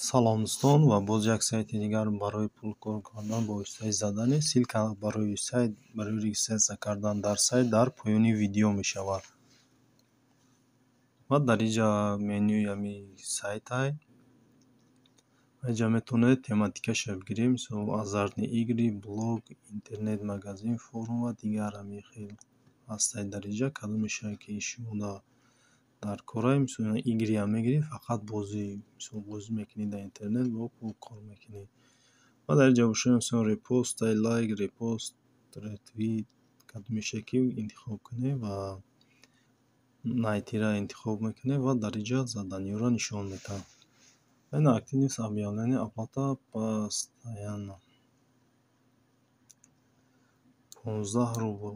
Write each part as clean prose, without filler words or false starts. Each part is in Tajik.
Салом дӯстон ва боз як сайти дигар барои пул кор кардан бо воситаи задани силка барои сайт барои регистратсия кардан дар сайт дар поёни видео мешавад. Ва дар инҷа менюи ҳамин сайтай инҷа метавонед тематикаша бигирем, мисол азартни игри, блог, интернет магазин, форум ва дигар ҳамин хел ҳастанд. Дар инҷа кадомеша ки шумо дар кора, мисол игри ҳам мегирӣ, фақат бозӣ, мисол бозӣ мекунӣ дар интернет ва пул кор мекунӣ. Ва дар инҷа бошад мисол репост, лайк, репост, ретвит, кадомеша ки интихоб кунӣ ва найтира интихоб мекунӣ ва дар инҷа заданиёро нишон медиҳад. Ин активность объявление оплата постоянно 15 рубл.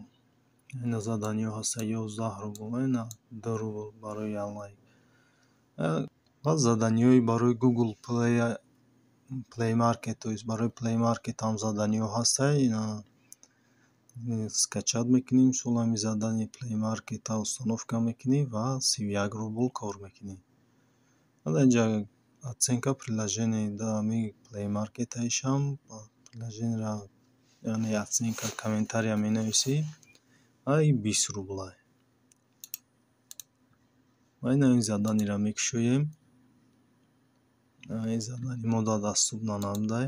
Ин заданиё ҳаст 11 рубл, ин 2 рубл барои лайк. Ва заданиёи барои Google Play Market, то есть барои Play Market ҳам заданиё ҳастанд. Ина скачат мекунӣ, мисол ҳамин задани Play Market установка мекунӣ ва 31 рубл кор мекунӣ. Ва дар инҷа оценка приложение да ҳамин Play Market-ишам приложениеро яъне оценка комментария менависӣ, ай 20 рубл. Ва ин заданиеро мекушоем. Ин задани мо да дастур намудай.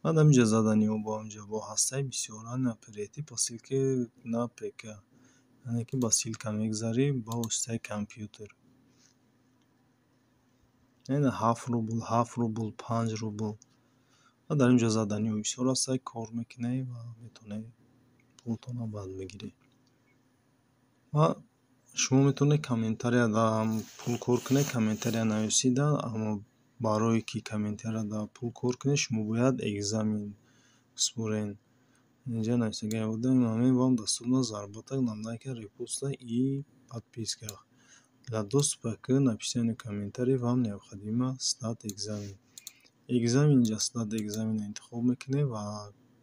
Ва дар инҷа заданиҳо бо инҷа бо ҳастаи бисёр оператив по ссилке на ПК, яъне ки ба ссилка мегзарӣ ба воситаи компютер. Ин 7 рубл, 7 рубл, 5 рубл. Ва дар инҷа заданиҳо бисёр ҳастанд, кор мекунӣ ва метавонӣ пултона баъд мегирӣ. Ва шумо метавонед комментария да пул кор кунед, комментария нависида, аммо барое ки комментария да пул кор кунед, шумо бояд экзамен спурен. Инҷа нависаги будем ҳамин вам доступна заработок на лайка, репоста и подписках. Для доступа к написанию комментариев вам необходимо сдать экзамен. Экзамен инҷа сдать экзамен интихоб мекунед ва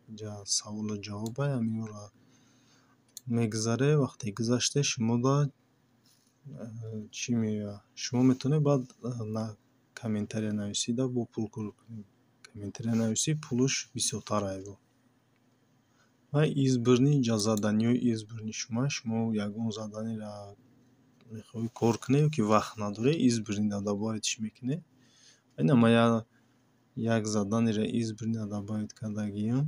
инҷа саволу ҷавоба ҳаминро мегзаре. Вақте гузаште шумо да чӣ меояд, шумо метавонед баъд комментария нависида бо пул кор кунед. Комментария нависӣ пулуш бисёртар аст. Ва избирни инҷа заданиёи избирни шумо ягон заданиеро мехоҳед кор кунед ё ки вақт надоред, избирни добавитш мекунед. Ин ма як заданиеро избирни добавит кардагиам.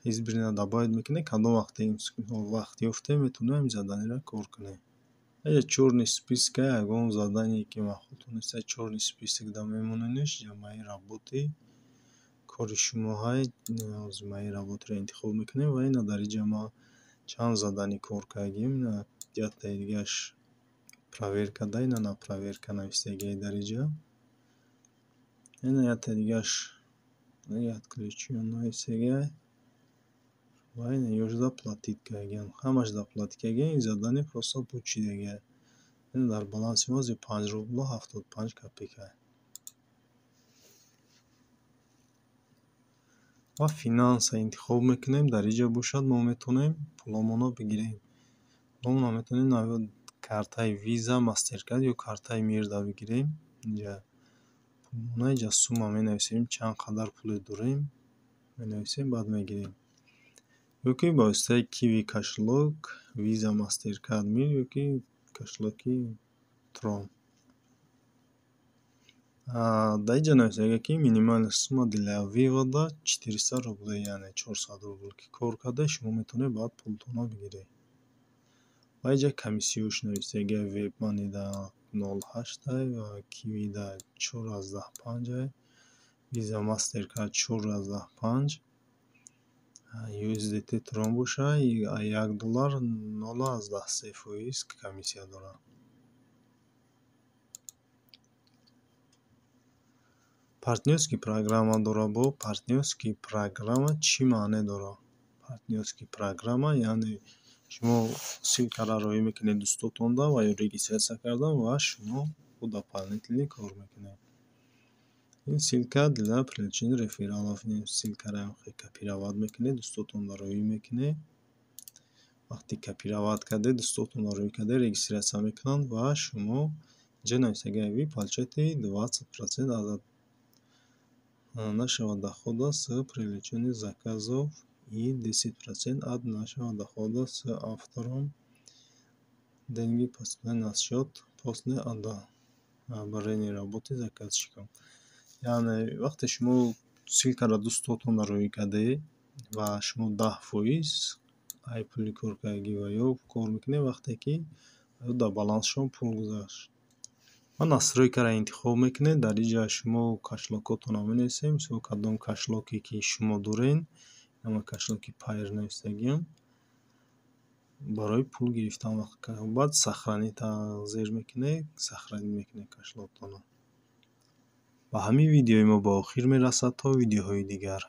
Избирни добавит мекунед, кадом вақт ёфтед метавонед ҳамин заданиеро кор кунед. Чёрный список ягон задание ки махсус нест. Чёрный список да мемонедш мои работы, кори шумо ҳаст, мои работаро интихоб мекунед ва ина дар инҷа ма чанд заданӣ кор кардагиам. Ина яктаи дигаш проверка да, ина на проверка нависаги дар инҷа. Ина яктаи дигаш отключен нависаги ва ина ёж заплатит кардагиам. Ҳамаш заплатит кардагиам. Ин задание просто пӯчидаги. Ин дар баланси мо 5 рублу 75 копейка. Ва финанса интихоб мекунем. Дар инҷа бошад мо метавонем пуломоно бигирем. Пуломоно метавонем картаи Visa, Mastercard ё картаи Мир да бигирем. Инҷа пуломоно инҷа сумма менависем, чанд қадар пуле дорем менависем, баъд мегирем. Ё ки ба воситаи Kiwi кашлок, Visa, Mastercard, Мир ё ки кашлоки Tron. Дар инҷа нависаги ки минимальная сумма для вывода 400 рублей, яъне 400 рубл ки кор карда шумо метавонед баъд пултона бигиред. Ва инҷа комиссияш нависаги WebMoney да 08 ва Kiwi да 4,5, Visa, Mastercard 4,5, USDT Tron боша $1 0,3% комиссия дорад. Партнёрский программа дора. Бо партнёрский программа чӣ маъне дорад? Партнёрский программа яъне шумо ссилкаро роӣ мекунед дӯстотонда ва ё регистратсия кардан ва шумо дополнительный кор мекунед. Ин ссилка для привлечения рефералов. Ссилкаро копировать мекунед, дӯстотонда роӣ мекунед. Вақте копировать кардед, дӯстотонда роӣ кардед, регистратсия мекунанд ва шумо нависаги вы получаете 20% от нашего дохода с привлечения заказов и 10% от нашего дохода с автором. Деньги поступают на счет после одобрения работы заказчиком. Яъне вақте шумо 40 дӯстотонро рӯй кардаед ва шумо 10% ай пули коркардагӣ ва ё кор мекунед, вақте ки дар балансшон пул гузашт ва настройкаро интихоб мекунед. Дар ин ҷо шумо кашлокотонро менависед, мисол кадом кашлоке ки шумо доред, ҳама кашлоки пайр нависагиам барои пул гирифтан. Баъд сохранита зер мекунед, сохранӣ мекунед кашлотонро. Ба ҳамин видеои мо ба охир мерасад. То видеоҳои дигар.